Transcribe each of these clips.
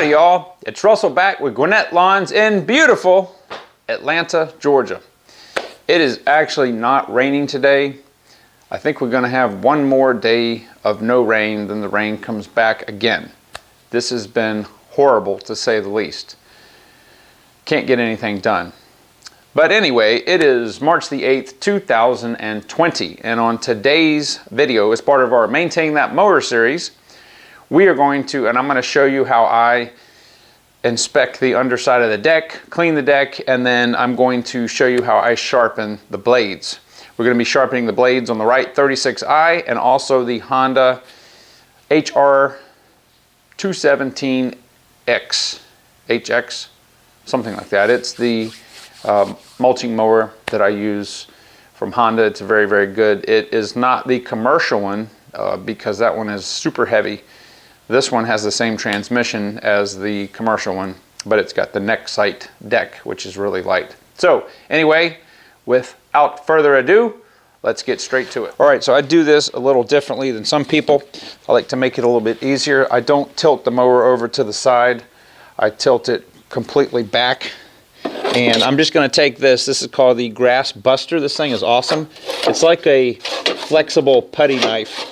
Howdy y'all, it's Russell back with Gwinnett Lawns in beautiful Atlanta, Georgia. It is actually not raining today. I think we're going to have one more day of no rain, then the rain comes back again. This has been horrible to say the least. Can't get anything done. But anyway, it is March the 8th, 2020, and on today's video, as part of our Maintain That Mower series, we are going to, and I'm going to show you how I inspect the underside of the deck, clean the deck, and then I'm going to show you how I sharpen the blades. We're going to be sharpening the blades on the right 36i and also the Honda HR 217X, HX, something like that. It's the mulching mower that I use from Honda. It's very, very good. It is not the commercial one because that one is super heavy. This one has the same transmission as the commercial one, but it's got the neck sight deck, which is really light. So anyway, without further ado, let's get straight to it. All right, so I do this a little differently than some people. I like to make it a little bit easier. I don't tilt the mower over to the side. I tilt it completely back. And I'm just going to take this. This is called the Grass Buster. This thing is awesome. It's like a flexible putty knife.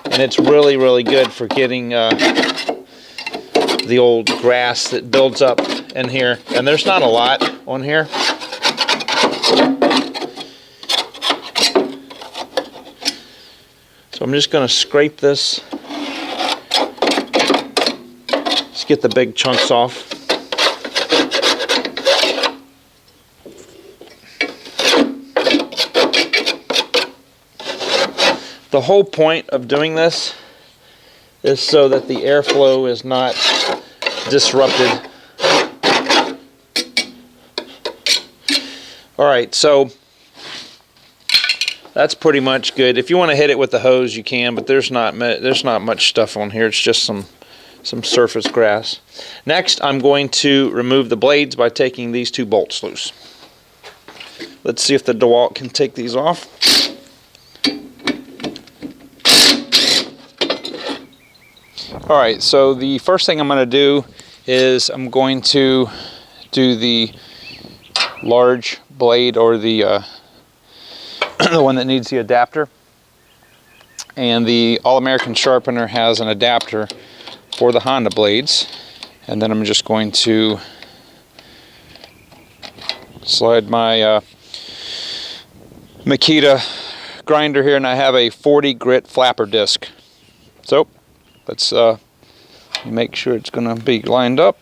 And it's really, really good for getting the old grass that builds up in here. And there's not a lot on here. So I'm just going to scrape this. Just get the big chunks off. The whole point of doing this is so that the airflow is not disrupted. All right, so that's pretty much good. If you want to hit it with the hose, you can, but there's not much stuff on here. It's just some surface grass. Next, I'm going to remove the blades by taking these two bolts loose. Let's see if the DeWalt can take these off. Alright, so the first thing I'm going to do is I'm going to do the large blade, or the the one that needs the adapter. And the All-American Sharpener has an adapter for the Honda blades. And then I'm just going to slide my Makita grinder here, and I have a 40 grit flapper disc. So let's make sure it's going to be lined up.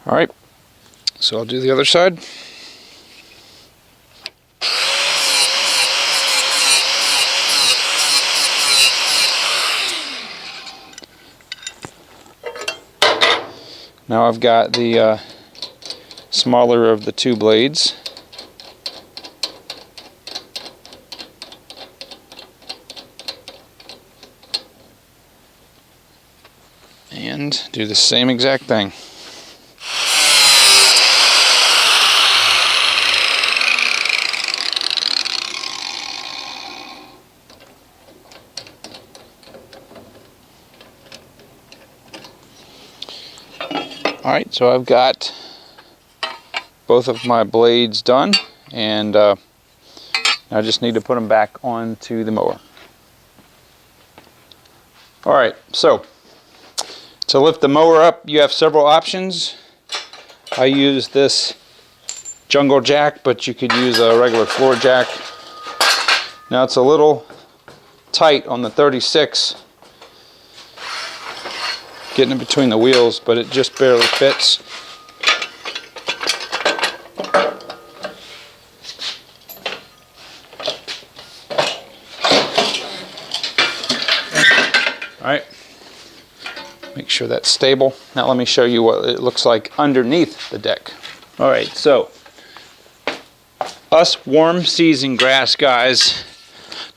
All right, so I'll do the other side. Now I've got the smaller of the two blades. And do the same exact thing. Alright, so I've got both of my blades done, and I just need to put them back onto the mower. Alright, so to lift the mower up, you have several options. I use this jungle jack, but you could use a regular floor jack. Now it's a little tight on the 36. Getting in between the wheels, but it just barely fits. All right, make sure that's stable. Now let me show you what it looks like underneath the deck. All right, so us warm season grass guys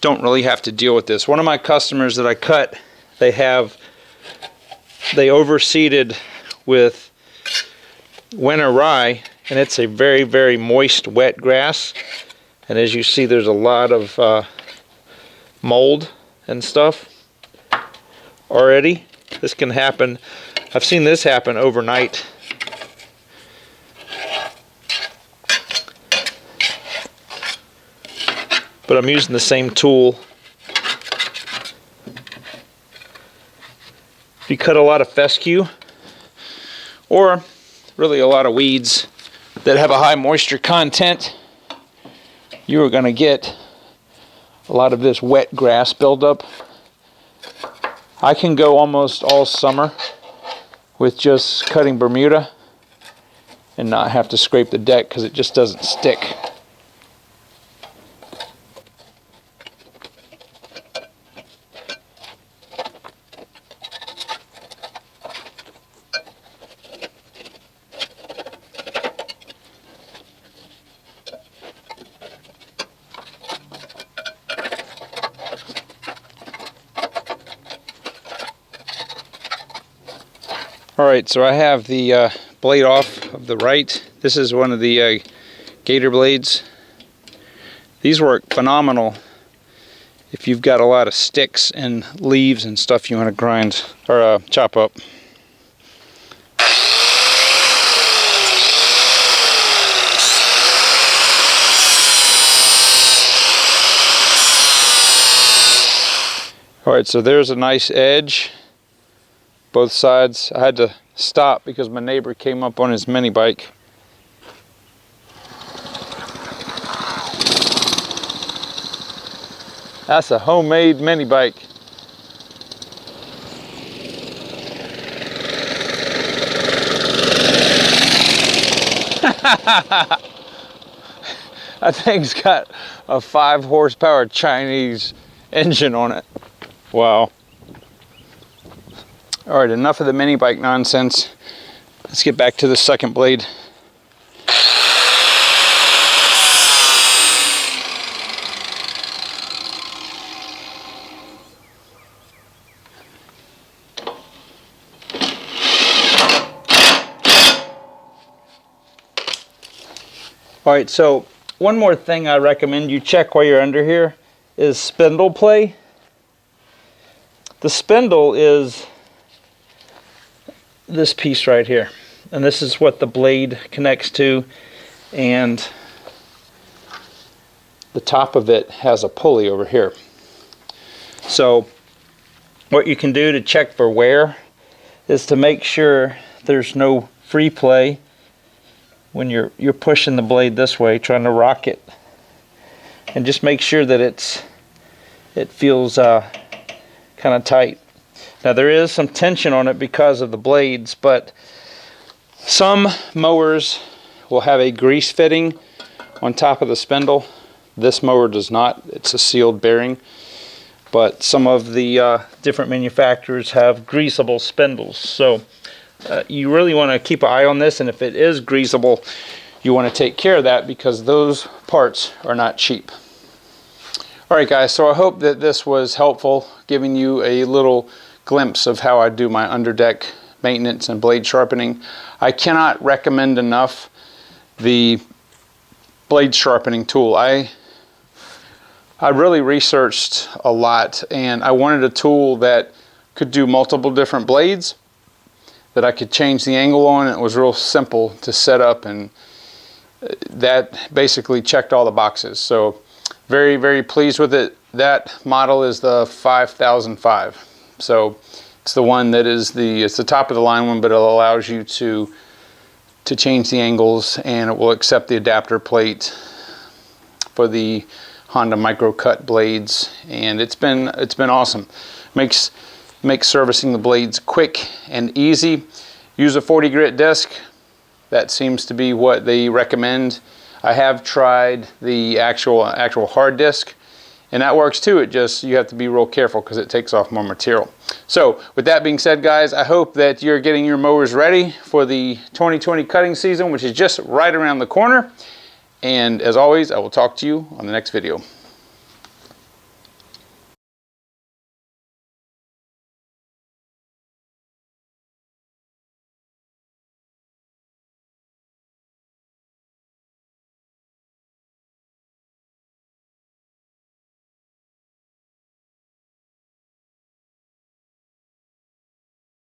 don't really have to deal with this. One of my customers that I cut, they overseeded with winter rye, and it's a very, very moist, wet grass. And as you see, there's a lot of mold and stuff already. This can happen. I've seen this happen overnight. But I'm using the same tool. If you cut a lot of fescue, or really a lot of weeds that have a high moisture content, you are going to get a lot of this wet grass buildup. I can go almost all summer with just cutting Bermuda and not have to scrape the deck because it just doesn't stick. Alright, so I have the blade off of the right. This is one of the gator blades. These work phenomenal if you've got a lot of sticks and leaves and stuff you want to grind or chop up. Alright, so there's a nice edge. Both sides. I had to stop because my neighbor came up on his mini bike. That's a homemade mini bike. That thing's got a 5 horsepower Chinese engine on it. Wow. Alright, enough of the mini bike nonsense. Let's get back to the second blade. Alright, so one more thing I recommend you check while you're under here is spindle play. The spindle is this piece right here, and this is what the blade connects to, and the top of it has a pulley over here. So what you can do to check for wear is to make sure there's no free play when you're pushing the blade this way, trying to rock it, and just make sure that it feels kind of tight. Now there is some tension on it because of the blades, but some mowers will have a grease fitting on top of the spindle. This mower does not. It's a sealed bearing. But some of the different manufacturers have greasable spindles. So you really want to keep an eye on this, and if it is greasable, you want to take care of that because those parts are not cheap. Alright guys, so I hope that this was helpful, giving you a little glimpse of how I do my underdeck maintenance and blade sharpening. I cannot recommend enough the blade sharpening tool. I really researched a lot, and I wanted a tool that could do multiple different blades, that I could change the angle on. It was real simple to set up, and that basically checked all the boxes. So very, very pleased with it. That model is the 5005. So it's the one that is it's the top of the line one, but it allows you to change the angles, and it will accept the adapter plate for the Honda micro cut blades, and it's been awesome. Makes servicing the blades quick and easy. Use a 40 grit disc. That seems to be what they recommend. I have tried the actual hard disc, and that works too. It just, you have to be real careful because it takes off more material. So with that being said, guys, I hope that you're getting your mowers ready for the 2020 cutting season, which is just right around the corner. And as always, I will talk to you on the next video.